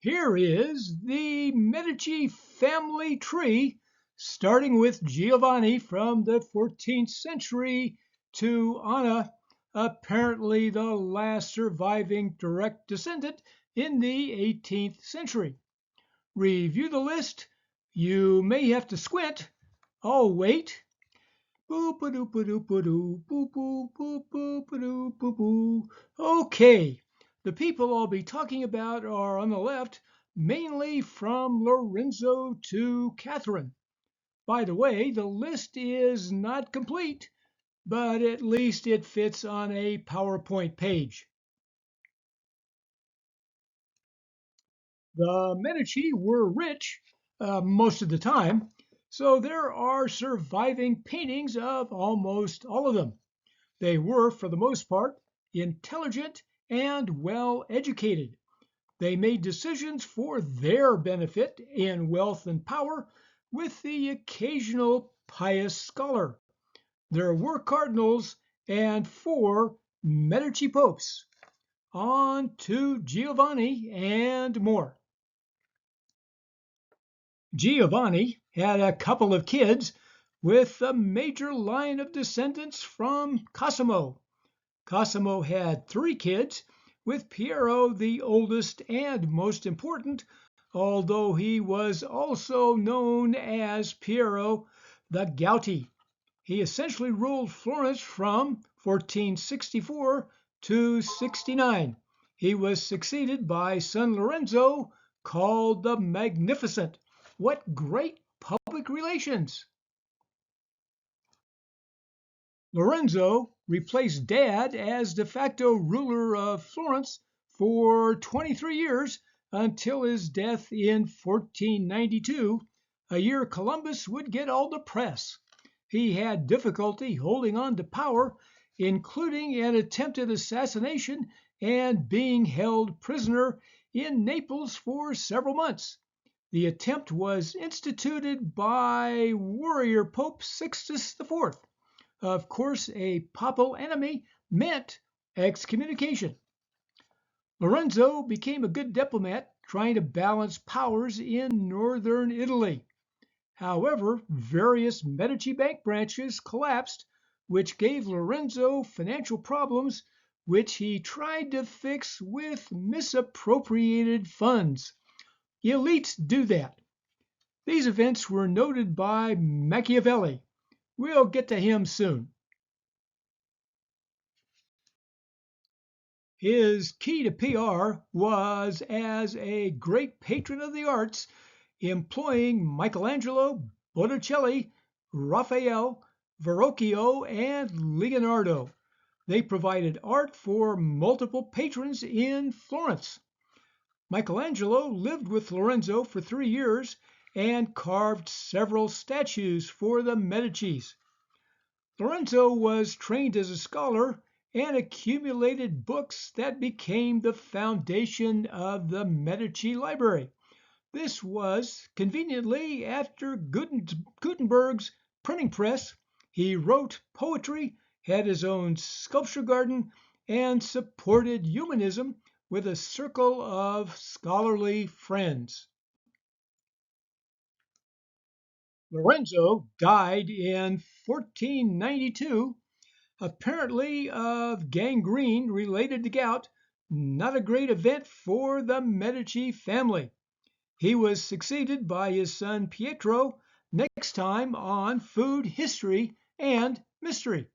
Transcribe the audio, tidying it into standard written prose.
Here is the Medici family tree, starting with Giovanni from the 14th century to Anna, apparently the last surviving direct descendant in the 18th century. Review the list. You may have to squint. I'll wait. Boop-a-doop-a-doop-a-doo, boop-boop, boop-boop-a-doop, boop-boo. Okay, the people I'll be talking about are on the left, mainly from Lorenzo to Catherine. By the way, the list is not complete, but at least it fits on a PowerPoint page. The Medici were rich most of the time, so there are surviving paintings of almost all of them. They were, for the most part, intelligent and well educated. They made decisions for their benefit in wealth and power, with the occasional pious scholar. There were cardinals and 4 Medici popes. On to Giovanni and more. Giovanni had a couple of kids with a major line of descendants from Cosimo. Cosimo had 3 kids, with Piero the oldest and most important, although he was also known as Piero the Gouty. He essentially ruled Florence from 1464 to 69. He was succeeded by son Lorenzo, called the Magnificent. What great public relations! Lorenzo replaced Dad as de facto ruler of Florence for 23 years until his death in 1492, a year Columbus would get all the press. He had difficulty holding on to power, including an attempted assassination and being held prisoner in Naples for several months. The attempt was instituted by warrior Pope Sixtus IV. Of course, a papal enemy meant excommunication. Lorenzo became a good diplomat, trying to balance powers in northern Italy. However, various Medici bank branches collapsed, which gave Lorenzo financial problems, which he tried to fix with misappropriated funds. Elites do that. These events were noted by Machiavelli. We'll get to him soon. His key to PR was as a great patron of the arts, employing Michelangelo, Botticelli, Raphael, Verrocchio, and Leonardo. They provided art for multiple patrons in Florence. Michelangelo lived with Lorenzo for 3 years and carved several statues for the Medicis. Lorenzo was trained as a scholar and accumulated books that became the foundation of the Medici Library. This was conveniently after Gutenberg's printing press. He wrote poetry, had his own sculpture garden, and supported humanism with a circle of scholarly friends. Lorenzo died in 1492, apparently of gangrene related to gout, not a great event for the Medici family. He was succeeded by his son Pietro next time on Food, History, and Mystery.